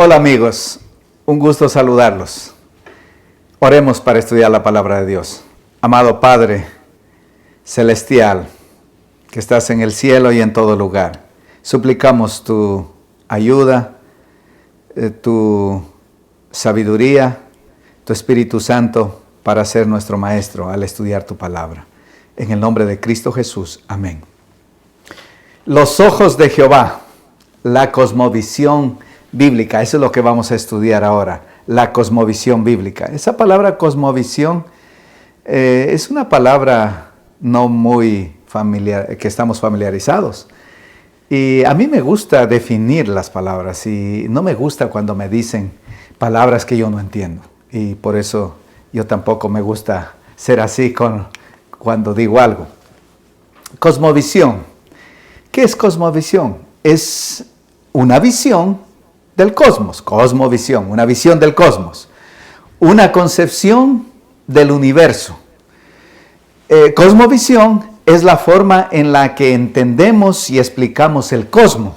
Hola amigos, un gusto saludarlos. Oremos para estudiar la palabra de Dios. Amado Padre Celestial, que estás en el cielo y en todo lugar, suplicamos tu ayuda, tu sabiduría, tu Espíritu Santo para ser nuestro maestro al estudiar tu palabra. En el nombre de Cristo Jesús, amén. Los ojos de Jehová, la cosmovisión bíblica, eso es lo que vamos a estudiar ahora, la cosmovisión bíblica. Esa palabra cosmovisión es una palabra no muy familiar, que estamos familiarizados. Y a mí me gusta definir las palabras y no me gusta cuando me dicen palabras que yo no entiendo. Y por eso yo tampoco me gusta ser así cuando digo algo. Cosmovisión. ¿Qué es cosmovisión? Es una visión del cosmos, cosmovisión, una visión del cosmos, una concepción del universo. Cosmovisión es la forma en la que entendemos y explicamos el cosmos.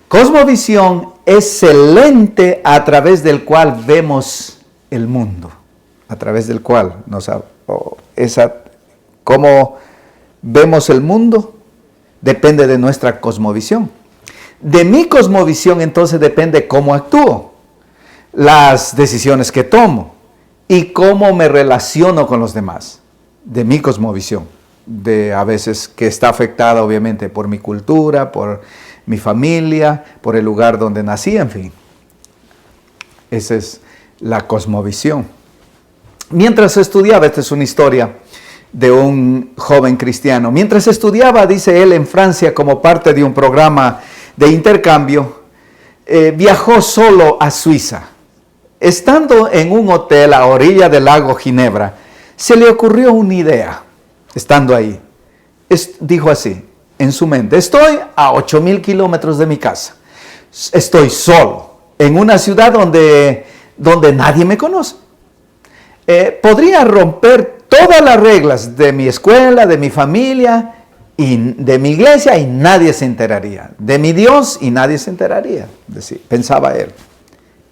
Cosmovisión es el lente a través del cual vemos el mundo, a través del cual cómo vemos el mundo depende de nuestra cosmovisión. De mi cosmovisión entonces depende cómo actúo, las decisiones que tomo y cómo me relaciono con los demás. De mi cosmovisión, a veces que está afectada obviamente por mi cultura, por mi familia, por el lugar donde nací, en fin. Esa es la cosmovisión. Mientras estudiaba, esta es una historia de un joven cristiano. Mientras estudiaba, dice él, en Francia como parte de un programa de intercambio, viajó solo a Suiza. Estando en un hotel a orilla del lago Ginebra, se le ocurrió una idea, estando ahí. Dijo así, en su mente: estoy a 8,000 kilómetros de mi casa. Estoy solo, en una ciudad donde nadie me conoce. Podría romper todas las reglas de mi escuela, de mi familia y de mi iglesia y nadie se enteraría. De mi Dios y nadie se enteraría, pensaba él.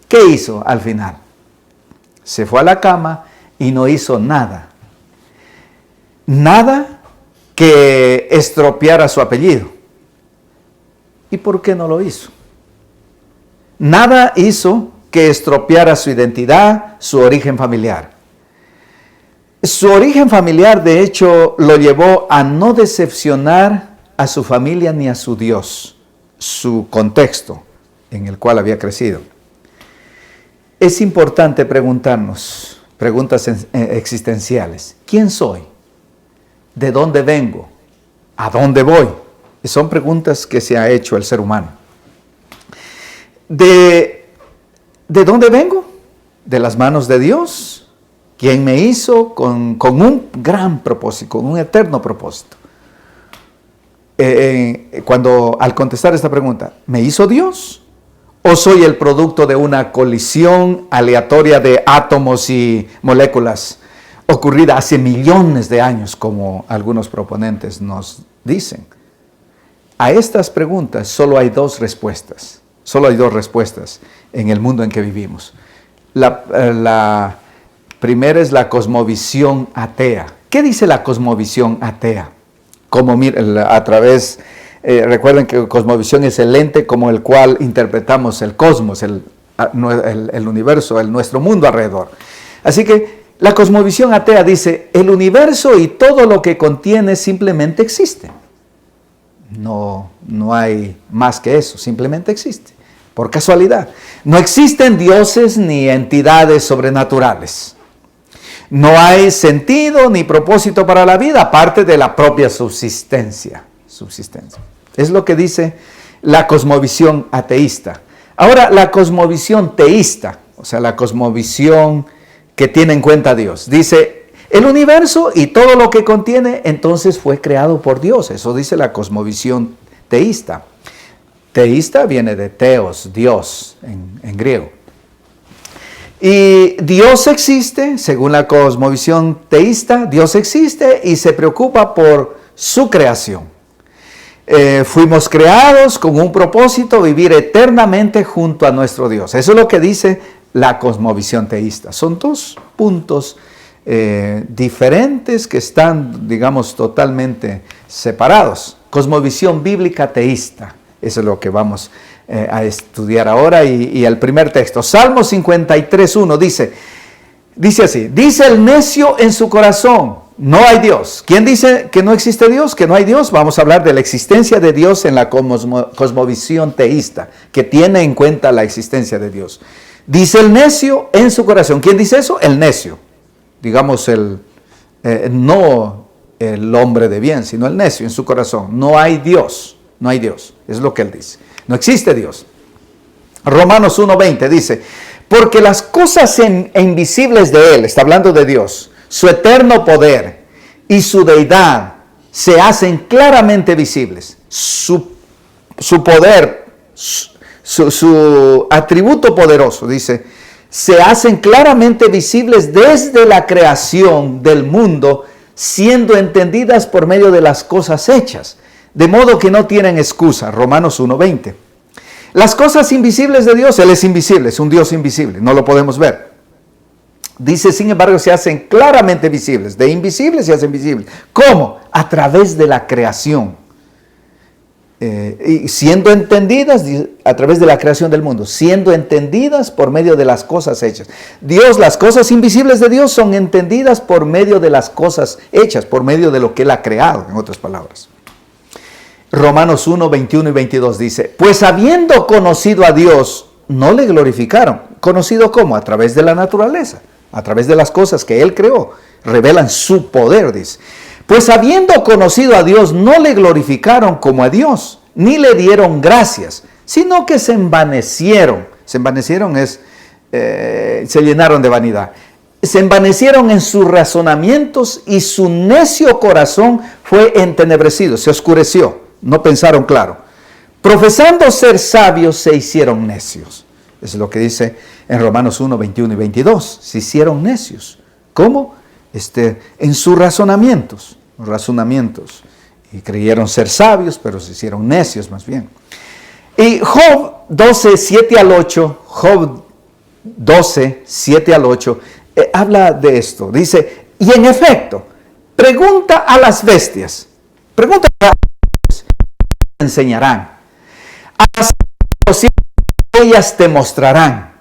¿Qué hizo al final? Se fue a la cama y no hizo nada. Nada que estropeara su apellido. ¿Y por qué no lo hizo? Nada hizo que estropeara su identidad, su origen familiar. Su origen familiar, de hecho, lo llevó a no decepcionar a su familia ni a su Dios, su contexto en el cual había crecido. Es importante preguntarnos preguntas existenciales. ¿Quién soy? ¿De dónde vengo? ¿A dónde voy? Son preguntas que se ha hecho el ser humano. ¿De dónde vengo? ¿De las manos de Dios? ¿Quién me hizo con un gran propósito, con un eterno propósito? Al contestar esta pregunta, ¿me hizo Dios? ¿O soy el producto de una colisión aleatoria de átomos y moléculas ocurrida hace millones de años, como algunos proponentes nos dicen? A estas preguntas solo hay dos respuestas. Solo hay dos respuestas en el mundo en que vivimos. La primera es la cosmovisión atea. ¿Qué dice la cosmovisión atea? Recuerden que cosmovisión es el lente como el cual interpretamos el cosmos, el universo, nuestro mundo alrededor. Así que la cosmovisión atea dice: el universo y todo lo que contiene simplemente existe. No hay más que eso, simplemente existe, por casualidad. No existen dioses ni entidades sobrenaturales. No hay sentido ni propósito para la vida, aparte de la propia subsistencia. Es lo que dice la cosmovisión ateísta. Ahora, la cosmovisión teísta, o sea, la cosmovisión que tiene en cuenta a Dios, dice: el universo y todo lo que contiene, entonces fue creado por Dios. Eso dice la cosmovisión teísta. Teísta viene de teos, Dios, en griego. Y Dios existe, según la cosmovisión teísta, Dios existe y se preocupa por su creación. fuimos creados con un propósito, vivir eternamente junto a nuestro Dios. Eso es lo que dice la cosmovisión teísta. Son dos puntos diferentes que están, digamos, totalmente separados. Cosmovisión bíblica teísta. Eso es lo que vamos a estudiar ahora. Y el primer texto, Salmo 53:1, dice así: dice el necio en su corazón, no hay Dios. ¿Quién dice que no existe Dios? Que no hay Dios. Vamos a hablar de la existencia de Dios en la cosmovisión teísta, que tiene en cuenta la existencia de Dios. Dice el necio en su corazón. ¿Quién dice eso? El necio. Digamos, no el hombre de bien, sino el necio en su corazón. No hay Dios. No hay Dios. Es lo que él dice. No existe Dios. Romanos 1:20 dice: porque las cosas invisibles de Él, está hablando de Dios, su eterno poder y su deidad se hacen claramente visibles. Su poder, su atributo poderoso, dice, se hacen claramente visibles desde la creación del mundo, siendo entendidas por medio de las cosas hechas, de modo que no tienen excusa. Romanos 1:20. Las cosas invisibles de Dios, Él es invisible, es un Dios invisible, no lo podemos ver. Dice, sin embargo, se hacen claramente visibles, de invisibles se hacen visibles. ¿Cómo? A través de la creación. Y siendo entendidas a través de la creación del mundo, siendo entendidas por medio de las cosas hechas. Dios, las cosas invisibles de Dios son entendidas por medio de las cosas hechas, por medio de lo que Él ha creado, en otras palabras. Romanos 1:21 y 22 dice: pues habiendo conocido a Dios, no le glorificaron. ¿Conocido cómo? A través de la naturaleza, a través de las cosas que Él creó, revelan su poder, dice. Pues habiendo conocido a Dios, no le glorificaron como a Dios, ni le dieron gracias, sino que se envanecieron. Se envanecieron se llenaron de vanidad. Se envanecieron en sus razonamientos y su necio corazón fue entenebrecido, se oscureció. No pensaron claro. Profesando ser sabios, se hicieron necios. Eso es lo que dice en Romanos 1:21 y 22. Se hicieron necios. ¿Cómo? En sus razonamientos. Y creyeron ser sabios, pero se hicieron necios más bien. Y Job 12:7 al 8, Job 12:7 al 8, habla de esto. Dice, y en efecto, pregunta a las bestias. Pregunta a las bestias, te enseñarán. A las ellas te mostrarán.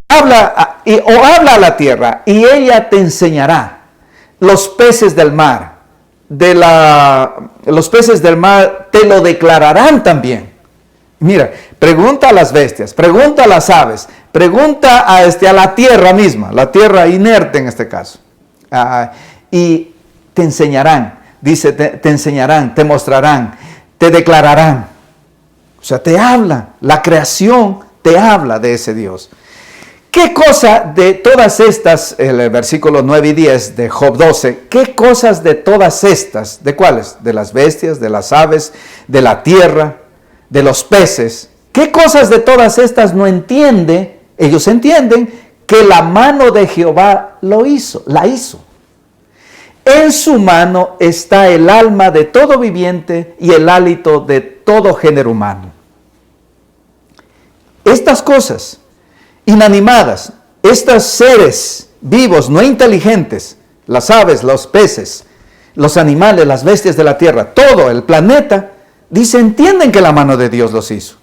Habla a la tierra y ella te enseñará. Los peces del mar, los peces del mar te lo declararán también. Mira, pregunta a las bestias, pregunta a las aves, pregunta a la tierra misma, la tierra inerte en este caso. Y te enseñarán, dice, te enseñarán, te mostrarán, te declararán. O sea, te habla, la creación te habla de ese Dios. ¿Qué cosa de todas estas, el versículo 9 y 10 de Job 12, qué cosas de todas estas, de cuáles? De las bestias, de las aves, de la tierra, de los peces. ¿Qué cosas de todas estas no entiende? Ellos entienden que la mano de Jehová la hizo. En su mano está el alma de todo viviente y el hálito de todo género humano. Estas cosas inanimadas, estos seres vivos, no inteligentes, las aves, los peces, los animales, las bestias de la tierra, todo el planeta, dice, entienden que la mano de Dios los hizo.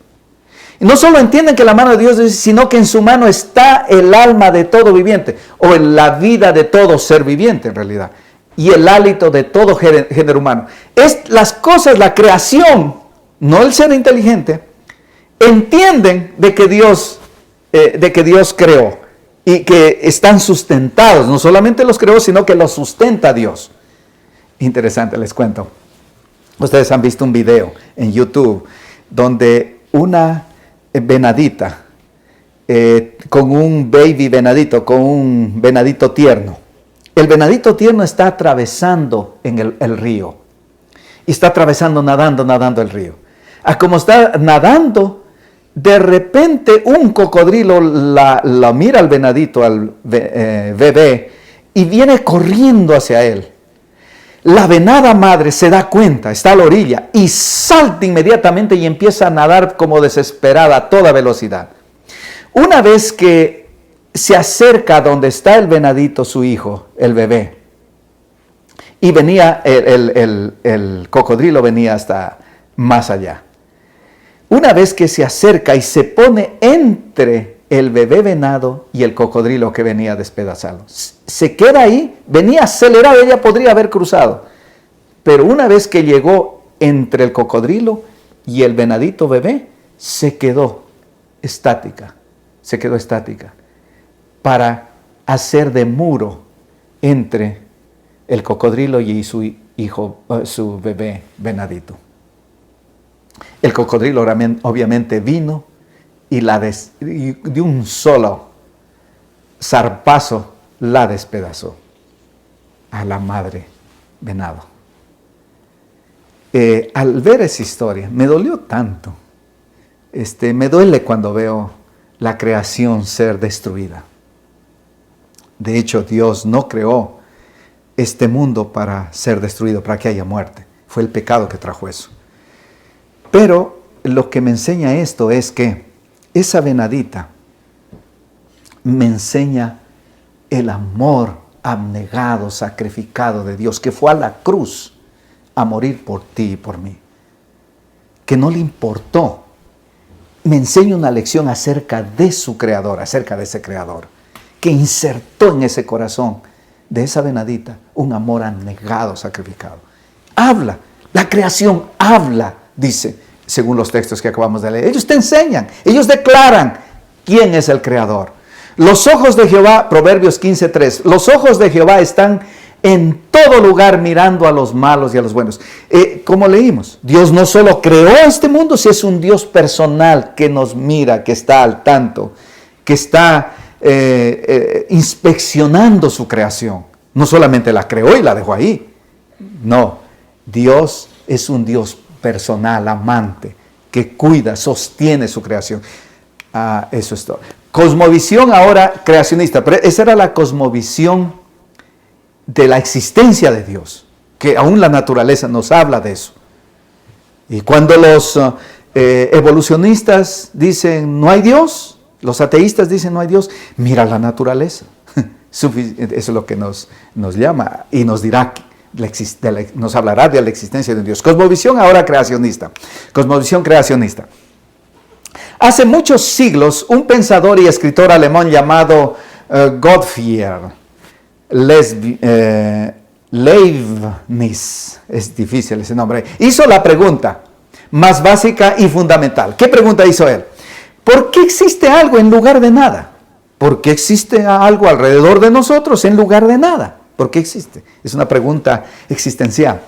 Y no solo entienden que la mano de Dios los hizo, sino que en su mano está el alma de todo viviente, o en la vida de todo ser viviente en realidad, y el hálito de todo género humano. Es las cosas, la creación, no el ser inteligente, entienden de que Dios creó y que están sustentados. No solamente los creó, sino que los sustenta Dios. Interesante, les cuento. Ustedes han visto un video en YouTube donde una venadita con un baby venadito, con un venadito tierno. El venadito tierno está atravesando en el río. Y está atravesando, nadando el río. Como está nadando, de repente un cocodrilo la mira al venadito, al bebé, y viene corriendo hacia él. La venada madre se da cuenta, está a la orilla y salta inmediatamente y empieza a nadar como desesperada a toda velocidad. Una vez que se acerca a donde está el venadito, su hijo, el bebé, y venía, el cocodrilo venía hasta más allá. Una vez que se acerca y se pone entre el bebé venado y el cocodrilo que venía a despedazarlo, se queda ahí, venía acelerado, ella podría haber cruzado, pero una vez que llegó entre el cocodrilo y el venadito bebé, se quedó estática para hacer de muro entre el cocodrilo y su hijo, su bebé venadito. El cocodrilo obviamente vino y de un solo zarpazo la despedazó a la madre venado. Al ver esa historia me dolió tanto. Me duele cuando veo la creación ser destruida. De hecho, Dios no creó este mundo para ser destruido, para que haya muerte. Fue el pecado que trajo eso. Pero lo que me enseña esto es que esa venadita me enseña el amor abnegado, sacrificado de Dios, que fue a la cruz a morir por ti y por mí. Que no le importó. Me enseña una lección acerca de su creador, acerca de ese creador, que insertó en ese corazón de esa venadita un amor abnegado, sacrificado. Habla, la creación habla, dice, según los textos que acabamos de leer. Ellos te enseñan, ellos declaran quién es el creador. Los ojos de Jehová, Proverbios 15:3, los ojos de Jehová están en todo lugar mirando a los malos y a los buenos. Como leímos, Dios no solo creó este mundo, sino es un Dios personal que nos mira, que está al tanto, que está inspeccionando su creación. No solamente la creó y la dejó ahí. No, Dios es un Dios personal, amante, que cuida, sostiene su creación. Eso es todo. Cosmovisión ahora creacionista, pero esa era la cosmovisión de la existencia de Dios, que aún la naturaleza nos habla de eso. Y cuando los evolucionistas dicen no hay Dios, los ateístas dicen no hay Dios, mira la naturaleza. Eso es lo que nos llama y nos dirá, nos hablará de la existencia de Dios. Cosmovisión ahora creacionista. Cosmovisión creacionista. Hace muchos siglos, un pensador y escritor alemán llamado Gottfried Leibniz, es difícil ese nombre, hizo la pregunta más básica y fundamental. ¿Qué pregunta hizo él? ¿Por qué existe algo en lugar de nada? ¿Por qué existe algo alrededor de nosotros en lugar de nada? ¿Por qué existe? Es una pregunta existencial.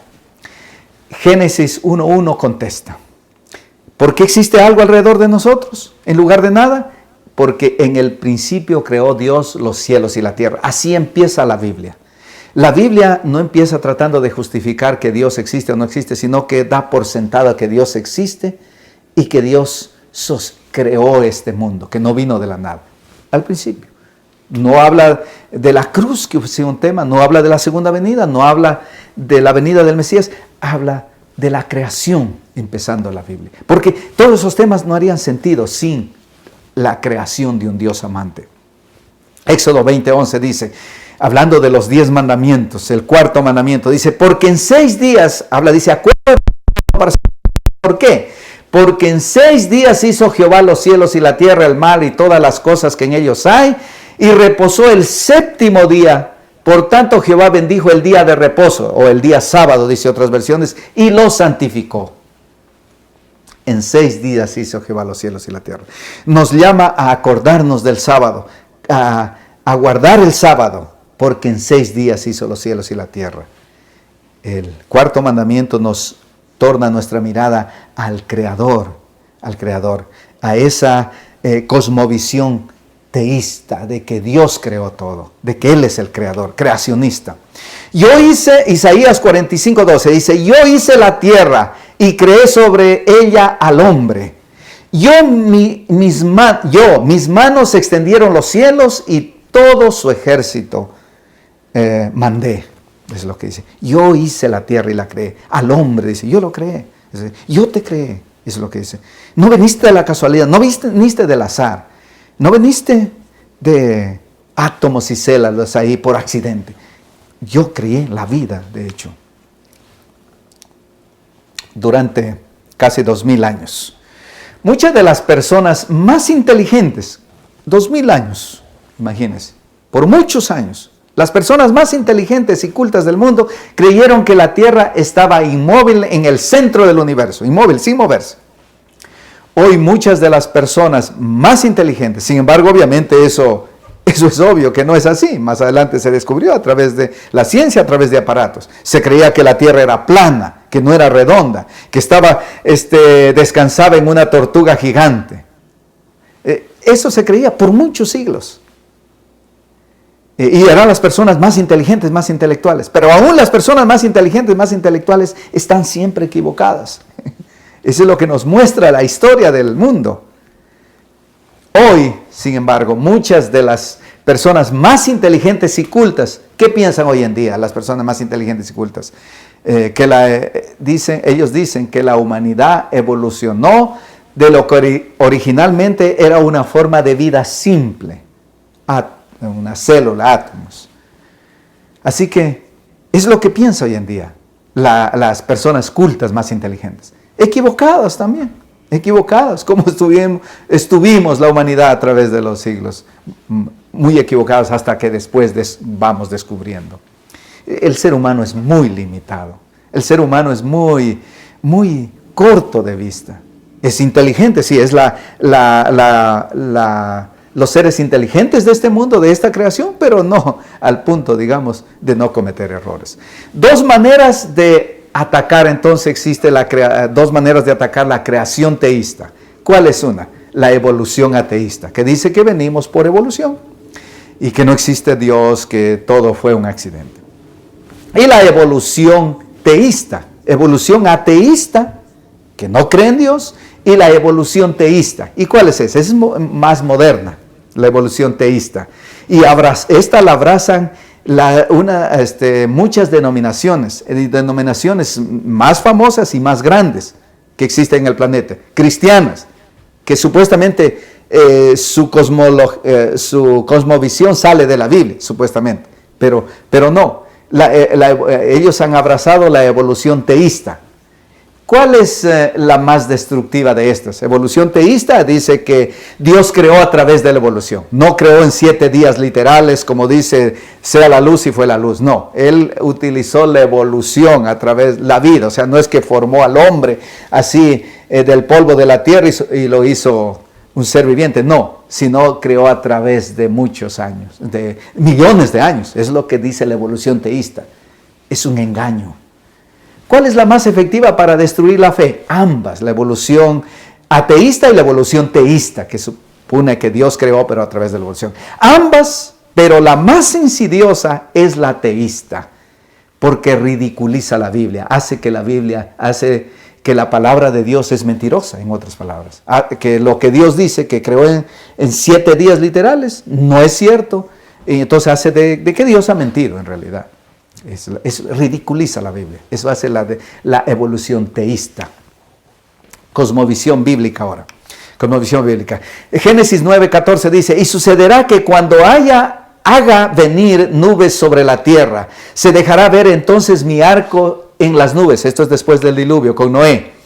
Génesis 1:1 contesta. ¿Por qué existe algo alrededor de nosotros en lugar de nada? Porque en el principio creó Dios los cielos y la tierra. Así empieza la Biblia. La Biblia no empieza tratando de justificar que Dios existe o no existe, sino que da por sentado que Dios existe y que Dios creó este mundo, que no vino de la nada. Al principio. No habla de la cruz, que es un tema, no habla de la segunda venida, no habla de la venida del Mesías, habla de la creación, empezando la Biblia. Porque todos esos temas no harían sentido sin la creación de un Dios amante. Éxodo 20:11 dice, hablando de los 10 mandamientos, el cuarto mandamiento dice, porque en 6 días, dice, acuérdate para... ¿Por qué? Porque en 6 días hizo Jehová los cielos y la tierra, el mar y todas las cosas que en ellos hay, y reposó el 7º día. Por tanto, Jehová bendijo el día de reposo, o el día sábado, dice otras versiones, y lo santificó. En 6 días hizo Jehová los cielos y la tierra. Nos llama a acordarnos del sábado, a guardar el sábado, porque en 6 días hizo los cielos y la tierra. El cuarto mandamiento nos torna nuestra mirada al Creador, a esa cosmovisión teísta de que Dios creó todo, de que Él es el creador, creacionista. Yo hice, Isaías 45:12 dice, yo hice la tierra y creé sobre ella al hombre. Mis manos extendieron los cielos y todo su ejército mandé. Es lo que dice. Yo hice la tierra y la creé. Al hombre dice, yo lo creé. Dice, yo te creé. Es lo que dice. No veniste de la casualidad, no viniste del azar. No veniste de átomos y células ahí por accidente. Yo creé la vida, de hecho. Durante casi 2000 años. Muchas de las personas más inteligentes, 2000 años, imagínense, por muchos años, las personas más inteligentes y cultas del mundo creyeron que la Tierra estaba inmóvil en el centro del universo, inmóvil, sin moverse. Hoy muchas de las personas más inteligentes, sin embargo, obviamente eso es obvio que no es así. Más adelante se descubrió a través de la ciencia, a través de aparatos. Se creía que la Tierra era plana, que no era redonda, que descansaba en una tortuga gigante. Eso se creía por muchos siglos. Y eran las personas más inteligentes, más intelectuales. Pero aún las personas más inteligentes, más intelectuales, están siempre equivocadas. Eso es lo que nos muestra la historia del mundo. Hoy, sin embargo, muchas de las personas más inteligentes y cultas, ¿qué piensan hoy en día las personas más inteligentes y cultas? Ellos dicen que la humanidad evolucionó de lo que originalmente era una forma de vida simple, una célula, átomos. Así que es lo que piensa hoy en día las personas cultas más inteligentes. Equivocados también, equivocados, como estuvimos la humanidad a través de los siglos, muy equivocados hasta que después vamos descubriendo. El ser humano es muy limitado, el ser humano es muy, muy corto de vista. Es inteligente, sí, es los seres inteligentes de este mundo, de esta creación, pero no al punto, digamos, de no cometer errores. Dos maneras de atacar, entonces existe dos maneras de atacar la creación teísta. ¿Cuál es una? La evolución ateísta, que dice que venimos por evolución y que no existe Dios, que todo fue un accidente. Y la evolución teísta, evolución ateísta, que no cree en Dios, y la evolución teísta. ¿Y cuál es esa? Es más moderna, la evolución teísta. Y esta la abrazan muchas denominaciones más famosas y más grandes que existen en el planeta, cristianas, que supuestamente su cosmovisión sale de la Biblia, supuestamente, pero no, ellos han abrazado la evolución teísta. ¿Cuál es la más destructiva de estas? Evolución teísta dice que Dios creó a través de la evolución. No creó en 7 días literales, como dice, sea la luz y fue la luz. No, Él utilizó la evolución a través de la vida. O sea, no es que formó al hombre así del polvo de la tierra y lo hizo un ser viviente. No, sino creó a través de muchos años, de millones de años. Es lo que dice la evolución teísta. Es un engaño. ¿Cuál es la más efectiva para destruir la fe? Ambas, la evolución ateísta y la evolución teísta, que supone que Dios creó, pero a través de la evolución. Ambas, pero la más insidiosa es la teísta, porque ridiculiza la Biblia, hace que la palabra de Dios es mentirosa, en otras palabras. Que lo que Dios dice que creó en 7 días literales no es cierto, y entonces hace de que Dios ha mentido en realidad. Ridiculiza la Biblia. Eso hace la evolución teísta. Cosmovisión bíblica ahora. Cosmovisión bíblica. Génesis 9:14 dice, y sucederá que cuando haga venir nubes sobre la tierra, se dejará ver entonces mi arco en las nubes. Esto es después del diluvio con Noé.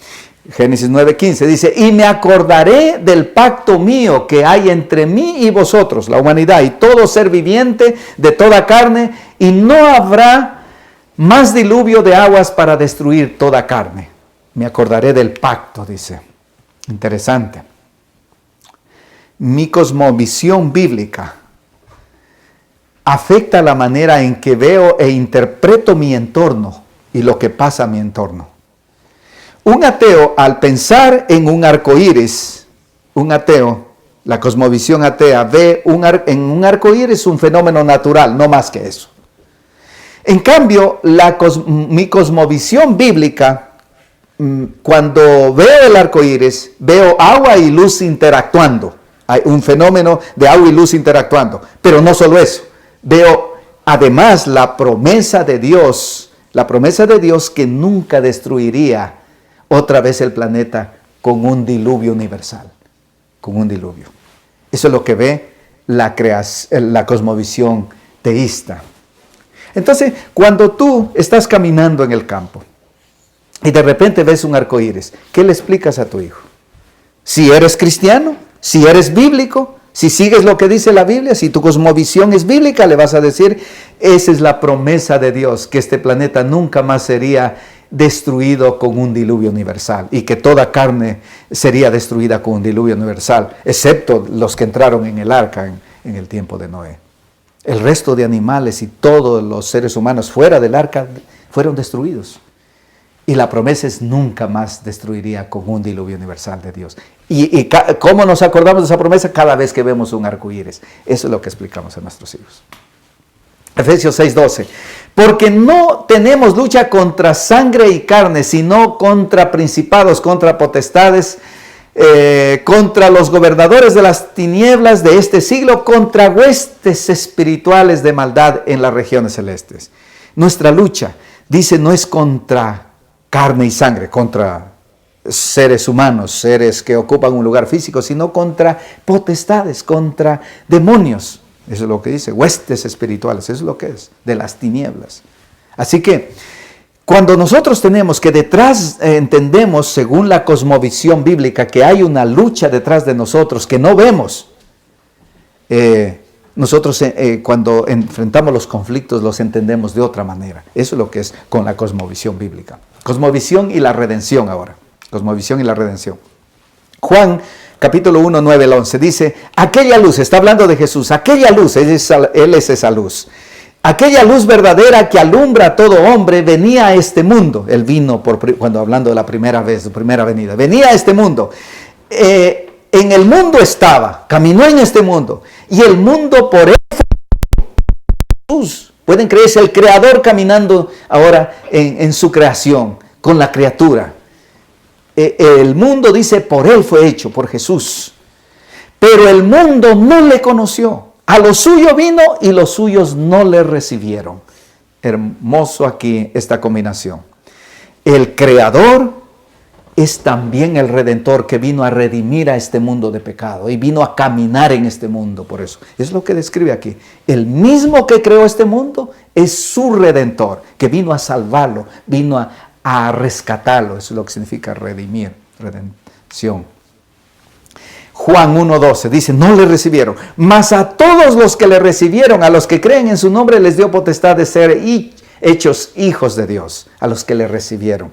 Génesis 9:15 dice, y me acordaré del pacto mío que hay entre mí y vosotros, la humanidad, y todo ser viviente de toda carne, y no habrá más diluvio de aguas para destruir toda carne. Me acordaré del pacto, dice. Interesante. Mi cosmovisión bíblica afecta la manera en que veo e interpreto mi entorno y lo que pasa a mi entorno. Un ateo, al pensar en un arco iris, la cosmovisión atea ve en un arco iris un fenómeno natural, no más que eso. En cambio, mi cosmovisión bíblica, cuando veo el arco iris, veo agua y luz interactuando. Hay un fenómeno de agua y luz interactuando. Pero no solo eso, veo Además, la promesa de Dios que nunca destruiría otra vez el planeta con un diluvio universal, con un diluvio. Eso es lo que ve la cosmovisión teísta. Entonces, cuando tú estás caminando en el campo y de repente ves un arco iris, ¿qué le explicas a tu hijo? Si eres cristiano, si eres bíblico, si sigues lo que dice la Biblia, si tu cosmovisión es bíblica, le vas a decir, esa es la promesa de Dios, que este planeta nunca más sería destruido con un diluvio universal y que toda carne sería destruida con un diluvio universal, excepto los que entraron en el arca en el tiempo de Noé. El resto de animales y todos los seres humanos fuera del arca fueron destruidos. Y la promesa es nunca más destruiría con un diluvio universal de Dios. ¿Y cómo nos acordamos de esa promesa? Cada vez que vemos un arco iris. Eso es lo que explicamos a nuestros hijos. Efesios 6:12. Porque no tenemos lucha contra sangre y carne, sino contra principados, contra potestades, contra los gobernadores de las tinieblas de este siglo, contra huestes espirituales de maldad en las regiones celestes. Nuestra lucha, dice, no es contra carne y sangre, contra seres humanos, seres que ocupan un lugar físico, sino contra potestades, contra demonios. Eso es lo que dice, huestes espirituales, eso es lo que es, de las tinieblas. Así que, cuando nosotros tenemos que detrás, entendemos, según la cosmovisión bíblica, que hay una lucha detrás de nosotros que no vemos, nosotros cuando enfrentamos los conflictos los entendemos de otra manera. Eso es lo que es con la cosmovisión bíblica. Cosmovisión y la redención ahora. Cosmovisión y la redención. Juan capítulo 1, 9 al 11 dice, aquella luz, está hablando de Jesús, aquella luz, Él es esa luz. Aquella luz verdadera que alumbra a todo hombre venía a este mundo. Él vino, cuando hablando de la primera vez, su primera venida, venía a este mundo. En el mundo estaba, caminó en este mundo. Y el mundo por él fue Jesús. Pueden creerse el creador caminando ahora en su creación, con la criatura. El mundo, dice, por él fue hecho, por Jesús. Pero el mundo no le conoció. A lo suyo vino y los suyos no le recibieron. Hermoso aquí esta combinación. El creador es también el redentor que vino a redimir a este mundo de pecado y vino a caminar en este mundo. Por eso es lo que describe aquí. El mismo que creó este mundo es su redentor, que vino a salvarlo, vino a rescatarlo. Eso es lo que significa redimir, redención. Juan 1:12 dice, no le recibieron, mas a todos los que le recibieron, a los que creen en su nombre, les dio potestad de ser hechos hijos de Dios, a los que le recibieron.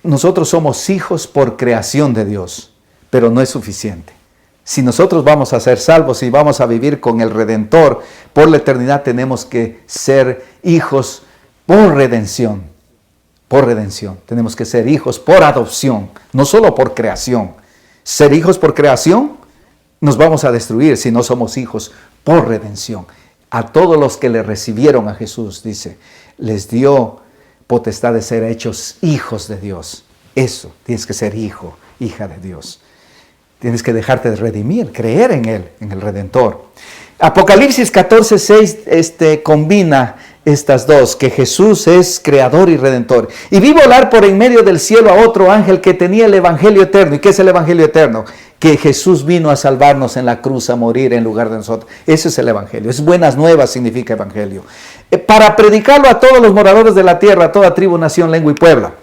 Nosotros somos hijos por creación de Dios, pero no es suficiente. Si nosotros vamos a ser salvos y vamos a vivir con el Redentor por la eternidad, tenemos que ser hijos por redención. Por redención. Tenemos que ser hijos por adopción, no solo por creación. Ser hijos por creación, nos vamos a destruir si no somos hijos por redención. A todos los que le recibieron a Jesús, dice, les dio potestad de ser hechos hijos de Dios. Eso, tienes que ser hijo, hija de Dios. Tienes que dejarte de redimir, creer en Él, en el Redentor. Apocalipsis 14:6 combina estas dos, que Jesús es creador y redentor. Y vi volar por en medio del cielo a otro ángel que tenía el evangelio eterno. ¿Y qué es el evangelio eterno? Que Jesús vino a salvarnos en la cruz, a morir en lugar de nosotros. Ese es el evangelio. Es buenas nuevas, significa evangelio. Para predicarlo a todos los moradores de la tierra, a toda tribu, nación, lengua y pueblo.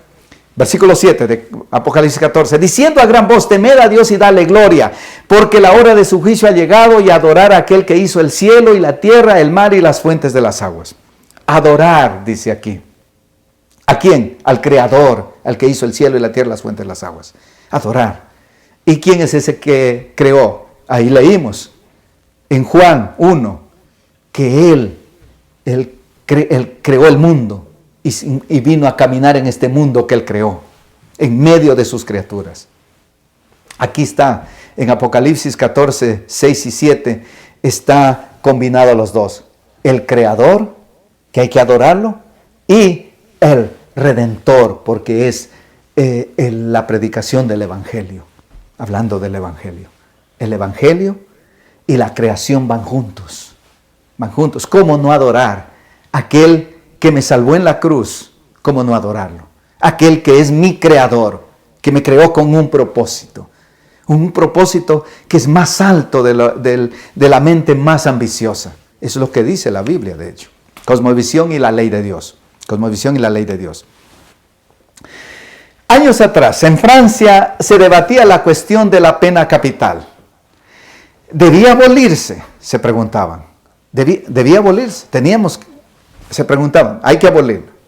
Versículo 7 de Apocalipsis 14, diciendo a gran voz, temed a Dios y dale gloria, porque la hora de su juicio ha llegado, y adorar a aquel que hizo el cielo y la tierra, el mar y las fuentes de las aguas. Adorar, dice aquí. ¿A quién? Al Creador, al que hizo el cielo y la tierra, las fuentes de las aguas. Adorar. ¿Y quién es ese que creó? Ahí leímos en Juan 1 que Él creó el mundo y vino a caminar en este mundo que Él creó, en medio de sus criaturas. Aquí está, en Apocalipsis 14, 6 y 7, está combinado los dos. El Creador, que hay que adorarlo, y el Redentor, porque es la predicación del Evangelio. Hablando del Evangelio. El Evangelio y la creación van juntos. Van juntos. ¿Cómo no adorar Aquel que me salvó en la cruz, ¿cómo no adorarlo? Aquel que es mi creador, que me creó con un propósito que es más alto de la mente más ambiciosa. Eso es lo que dice la Biblia, de hecho. Cosmovisión y la ley de Dios. Cosmovisión y la ley de Dios. Años atrás, en Francia, se debatía la cuestión de la pena capital. ¿Debía abolirse? Se preguntaban. ¿Debía abolirse? Se preguntaban, hay que abolirlo.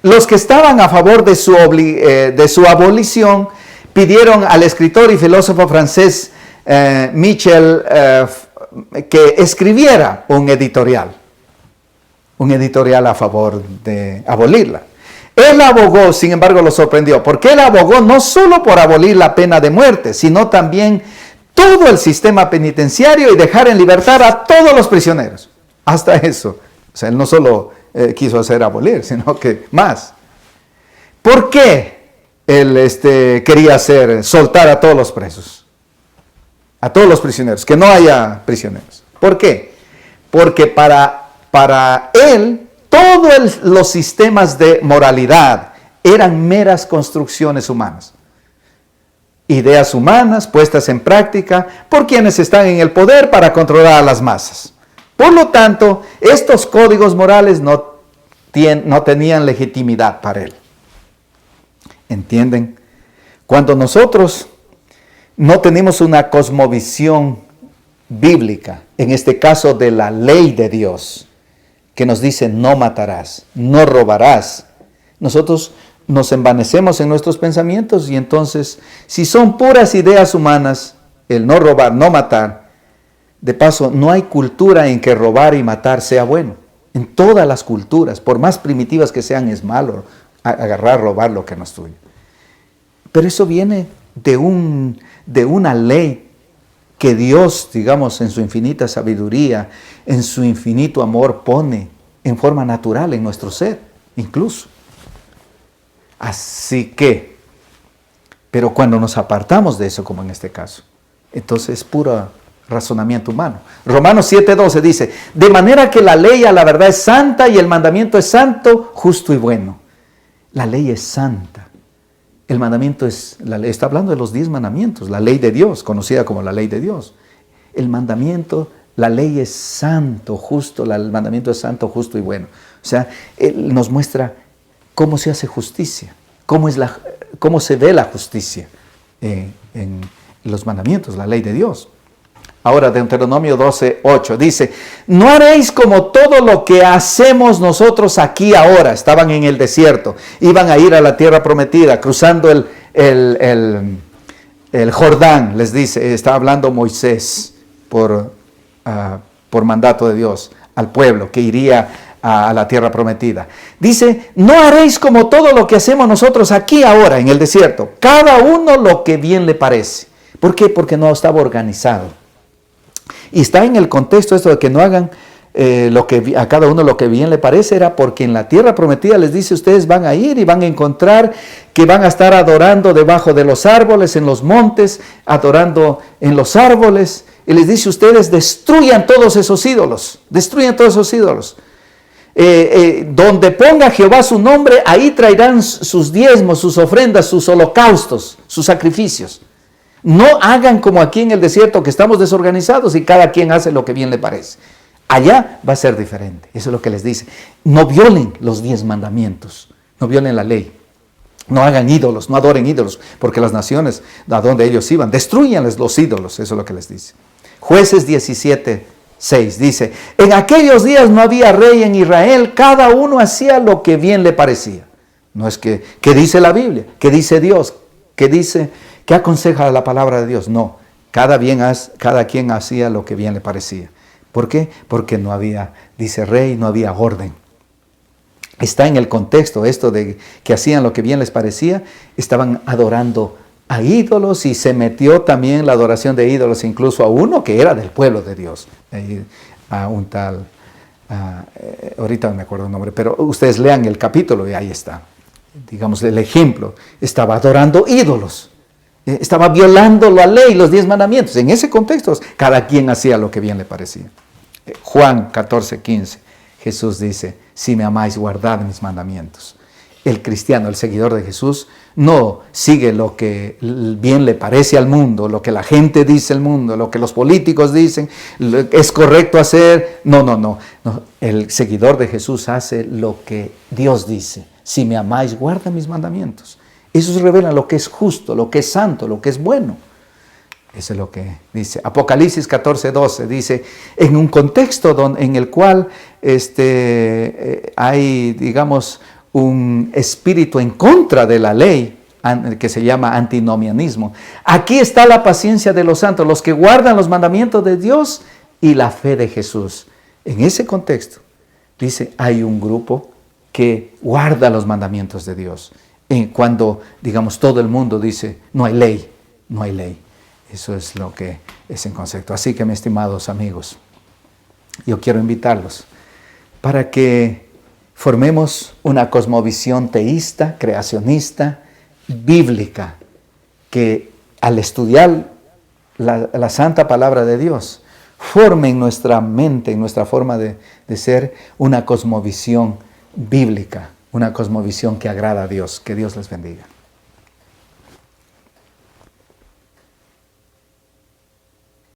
Los que estaban a favor de su abolición pidieron al escritor y filósofo francés Michel que escribiera un editorial a favor de abolirla. Él abogó, sin embargo, lo sorprendió, porque él abogó no solo por abolir la pena de muerte, sino también todo el sistema penitenciario y dejar en libertad a todos los prisioneros. Hasta eso. O sea, él no solo quiso hacer abolir, sino que más. ¿Por qué él quería soltar a todos los presos? A todos los prisioneros, que no haya prisioneros. ¿Por qué? Porque para él, todos los sistemas de moralidad eran meras construcciones humanas. Ideas humanas puestas en práctica por quienes están en el poder para controlar a las masas. Por lo tanto, estos códigos morales no tenían legitimidad para él. ¿Entienden? Cuando nosotros no tenemos una cosmovisión bíblica, en este caso de la ley de Dios, que nos dice no matarás, no robarás, nosotros nos envanecemos en nuestros pensamientos y entonces, si son puras ideas humanas, el no robar, no matar, de paso, no hay cultura en que robar y matar sea bueno. En todas las culturas, por más primitivas que sean, es malo agarrar, robar lo que no es tuyo. Pero eso viene de una ley que Dios, digamos, en su infinita sabiduría, en su infinito amor, pone en forma natural en nuestro ser, incluso. Así que, pero cuando nos apartamos de eso, como en este caso, entonces es puro razonamiento humano. Romanos 7:12 dice, de manera que la ley a la verdad es santa y el mandamiento es santo, justo y bueno. La ley es santa. El mandamiento es, la ley, está hablando de los 10 mandamientos, la ley de Dios, conocida como la ley de Dios. El mandamiento, la ley es santo, justo, el mandamiento es santo, justo y bueno. O sea, él nos muestra cómo se hace justicia, cómo se ve la justicia en los mandamientos, la ley de Dios. Ahora, Deuteronomio 12:8 dice, no haréis como todo lo que hacemos nosotros aquí ahora. Estaban en el desierto, iban a ir a la tierra prometida, cruzando el Jordán, les dice, está hablando Moisés por mandato de Dios al pueblo que iría a la tierra prometida. Dice, no haréis como todo lo que hacemos nosotros aquí ahora en el desierto, cada uno lo que bien le parece. ¿Por qué? Porque no estaba organizado. Y está en el contexto esto de que no hagan a cada uno lo que bien le parece, era porque en la tierra prometida les dice, ustedes van a ir y van a encontrar que van a estar adorando debajo de los árboles, en los montes, adorando en los árboles. Y les dice, ustedes destruyan todos esos ídolos, donde ponga Jehová su nombre, ahí traerán sus diezmos, sus ofrendas, sus holocaustos, sus sacrificios. No hagan como aquí en el desierto, que estamos desorganizados y cada quien hace lo que bien le parece. Allá va a ser diferente. Eso es lo que les dice. No violen los 10 mandamientos. No violen la ley. No hagan ídolos, no adoren ídolos, porque las naciones a donde ellos iban, destruyanles los ídolos. Eso es lo que les dice. Jueces 17:6 dice, en aquellos días no había rey en Israel, cada uno hacía lo que bien le parecía. No es que dice la Biblia, que dice Dios, ¿qué aconseja la palabra de Dios? No, cada quien hacía lo que bien le parecía. ¿Por qué? Porque no había, dice rey, no había orden. Está en el contexto esto de que hacían lo que bien les parecía, estaban adorando a ídolos y se metió también la adoración de ídolos incluso a uno que era del pueblo de Dios, a un tal, ahorita no me acuerdo el nombre, pero ustedes lean el capítulo y ahí está. Digamos el ejemplo, estaba adorando ídolos. Estaba violando la ley, los 10 mandamientos. En ese contexto, cada quien hacía lo que bien le parecía. Juan 14:15, Jesús dice, si me amáis, guardad mis mandamientos. El cristiano, el seguidor de Jesús, no sigue lo que bien le parece al mundo, lo que la gente dice al mundo, lo que los políticos dicen, es correcto hacer. No. El seguidor de Jesús hace lo que Dios dice. Si me amáis, guarda mis mandamientos. Eso revela lo que es justo, lo que es santo, lo que es bueno. Eso es lo que dice. Apocalipsis 14:12 dice, en un contexto en el cual hay, digamos, un espíritu en contra de la ley, que se llama antinomianismo. Aquí está la paciencia de los santos, los que guardan los mandamientos de Dios y la fe de Jesús. En ese contexto, dice, hay un grupo que guarda los mandamientos de Dios. Cuando, digamos, todo el mundo dice, no hay ley, no hay ley. Eso es lo que es en concepto. Así que, mis estimados amigos, yo quiero invitarlos para que formemos una cosmovisión teísta, creacionista, bíblica, que al estudiar la santa palabra de Dios, forme en nuestra mente, en nuestra forma de ser, una cosmovisión bíblica, una cosmovisión que agrada a Dios. Que Dios les bendiga.